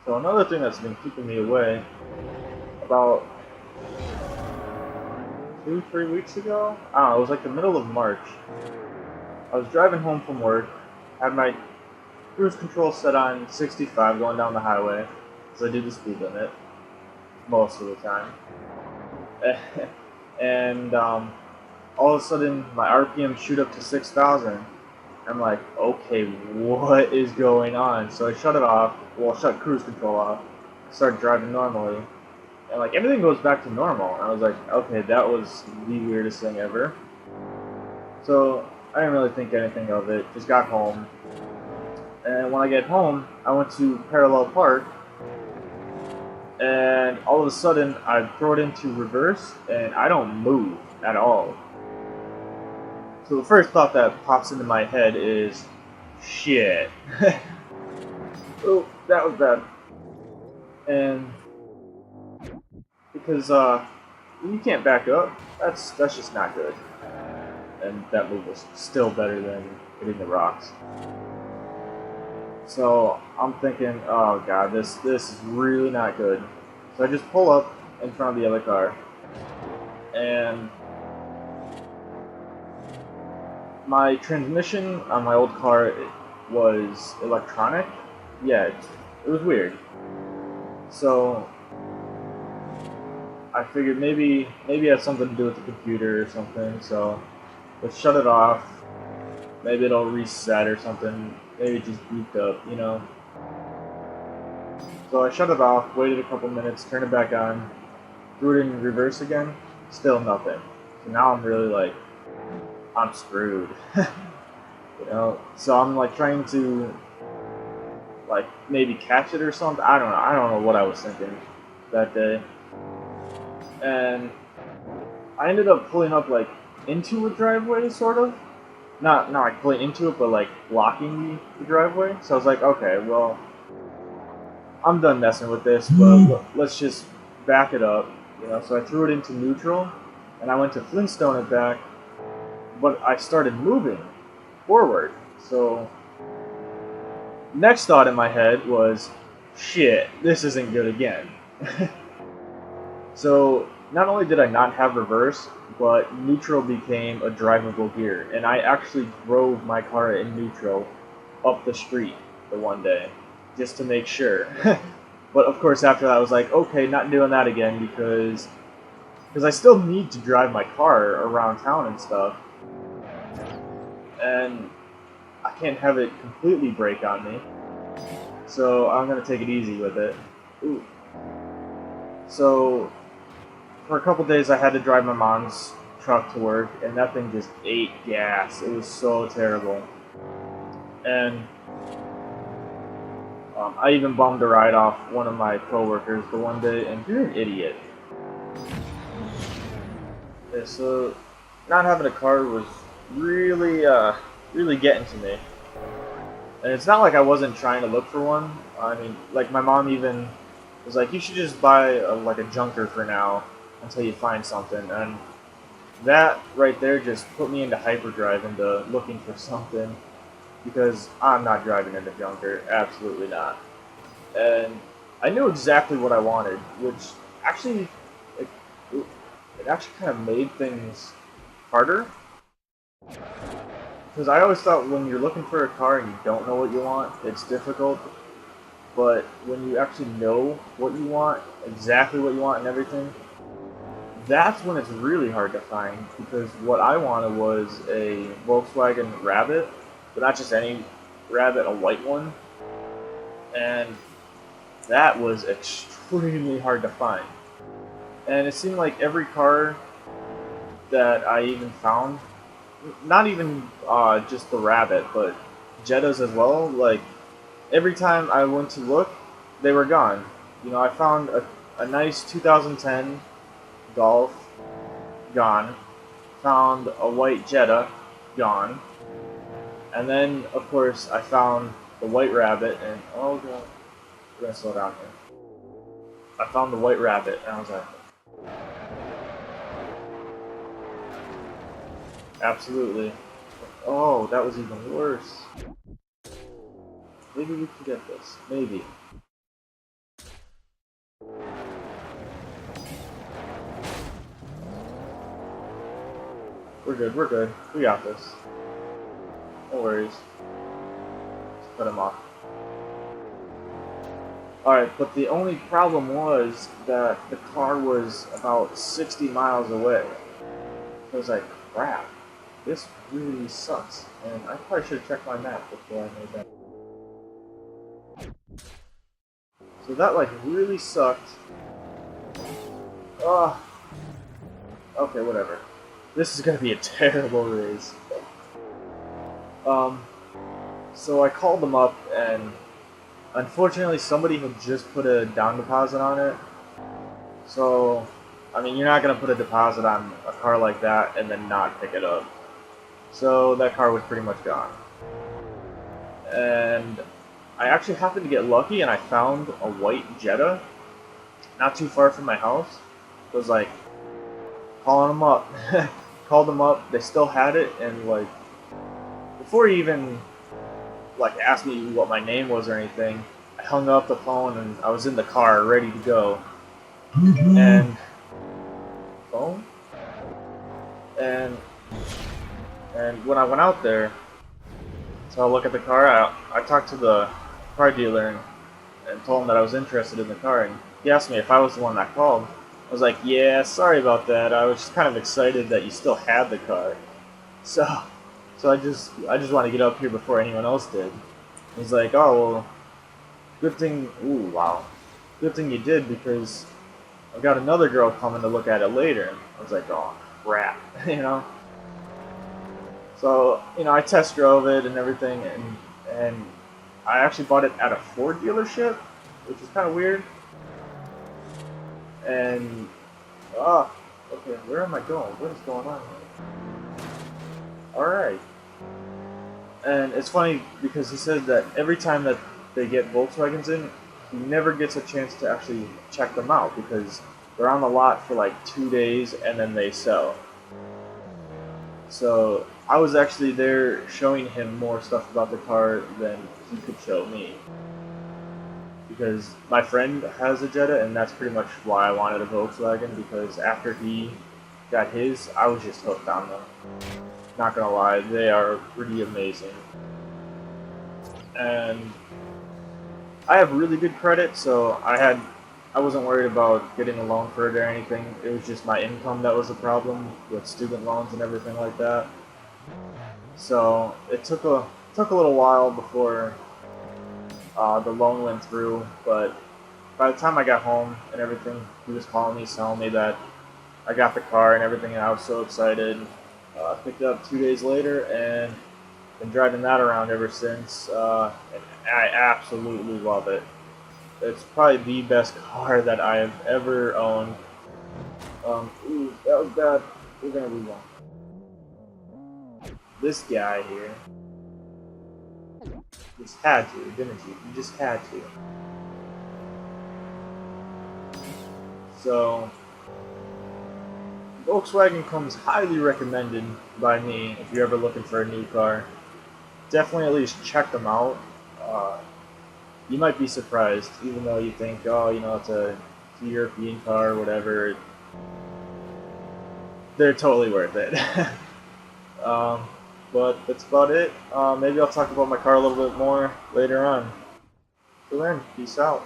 So another thing that's been keeping me away, about 2, 3 weeks ago, I don't know, it was like the middle of March. I was driving home from work, had my cruise control set on 65 going down the highway, because I do the speed limit most of the time. And all of a sudden, my RPM shoot up to 6,000. I'm like, okay, what is going on? So I shut it off, well, shut cruise control off, started driving normally, and like everything goes back to normal. And I was like, okay, that was the weirdest thing ever. So I didn't really think anything of it. Just got home, and when I get home, I went to parallel park, and all of a sudden I throw it into reverse, and I don't move at all. So the first thought that pops into my head is, shit. Oh, that was bad. And because you can't back up, that's just not good. And that move was still better than hitting the rocks. So I'm thinking, oh god, this is really not good. So I just pull up in front of the other car, and my transmission on my old car was electronic. Yeah, it was weird. So I figured maybe it has something to do with the computer or something. So let's shut it off. Maybe it'll reset or something. Maybe it just booped up. So I shut it off, waited a couple minutes, turned it back on, threw it in reverse again, still nothing. So now I'm really like, I'm screwed. So I'm like trying to like maybe catch it or something. I don't know. I don't know what I was thinking that day. And I ended up pulling up like into a driveway, sort of. Not like pulling into it, but like blocking the driveway. So I was like, okay, well, I'm done messing with this, but let's just back it up. So I threw it into neutral, and I went to Flintstone it back, but I started moving forward. So next thought in my head was, shit, this isn't good again. So not only did I not have reverse, but neutral became a drivable gear, and I actually drove my car in neutral up the street the one day just to make sure. But of course, after that, I was like, okay, not doing that again because I still need to drive my car around town and stuff, and I can't have it completely break on me. So I'm gonna take it easy with it. Ooh. So for a couple days, I had to drive my mom's truck to work, and that thing just ate gas. It was so terrible. And I even bummed a ride off one of my coworkers the one day, and you're an idiot. Yeah, so not having a car was really getting to me. And it's not like I wasn't trying to look for one. I mean, like my mom even was like, "You should just buy like a junker for now until you find something." And that right there just put me into hyperdrive, into looking for something, because I'm not driving into junker, absolutely not. And I knew exactly what I wanted, which actually it, it actually kind of made things harder, because I always thought when you're looking for a car and you don't know what you want, it's difficult. But when you actually know what you want, exactly what you want and everything, that's when it's really hard to find. Because what I wanted was a Volkswagen Rabbit, but not just any Rabbit, a white one. And that was extremely hard to find. And it seemed like every car that I even found, not even just the Rabbit, but Jettas as well, like every time I went to look, they were gone. I found a nice 2010 Golf, gone. Found a white Jetta, gone. And then, of course, I found the white Rabbit, and oh god, we're gonna slow down here. I found the white Rabbit, and I was like, absolutely. Oh, that was even worse. Maybe we can get this. Maybe. We're good, we're good. We got this. No worries. Just cut him off. Alright, but the only problem was that the car was about 60 miles away. I was like, crap, this really sucks. And I probably should have checked my map before I made that. So that like really sucked. Ugh. Okay, whatever. This is gonna be a terrible race. So I called them up and unfortunately somebody had just put a down deposit on it. So, I mean, you're not gonna put a deposit on a car like that and then not pick it up. So that car was pretty much gone. And I actually happened to get lucky and I found a white Jetta not too far from my house. It was like calling them up. Called them up, they still had it, and like before he even like asked me what my name was or anything, I hung up the phone and I was in the car ready to go. And phone? And when I went out there, so I look at the car, I talked to the car dealer and told him that I was interested in the car, and he asked me if I was the one that called. I was like, yeah, sorry about that. I was just kind of excited that you still had the car. So I just want to get up here before anyone else did. He's like, oh, well, good thing, ooh, wow. Good thing you did because I've got another girl coming to look at it later. I was like, oh, crap, you know? So, you know, I test drove it and everything, and I actually bought it at a Ford dealership, which is kind of weird. And, okay, where am I going? What is going on here? Alright. And it's funny because he said that every time that they get Volkswagens in, he never gets a chance to actually check them out because they're on the lot for like 2 days and then they sell. So I was actually there showing him more stuff about the car than he could show me. Because my friend has a Jetta, and that's pretty much why I wanted a Volkswagen, because after he got his, I was just hooked on them. Not gonna lie, they are pretty amazing. And I have really good credit, so I wasn't worried about getting a loan for it or anything. It was just my income that was the problem with student loans and everything like that. So it took a little while before the loan went through, but by the time I got home and everything, he was calling me, telling me that I got the car and everything, and I was so excited. Picked it up 2 days later, and been driving that around ever since. And I absolutely love it. It's probably the best car that I have ever owned. Ooh, that was bad. We're gonna move on. This guy here. You just had to, didn't you? You just had to. So, Volkswagen comes highly recommended by me if you're ever looking for a new car. Definitely at least check them out. You might be surprised, even though you think, oh, you know, it's a European car or whatever. They're totally worth it. But that's about it. Maybe I'll talk about my car a little bit more later on. Till then, peace out.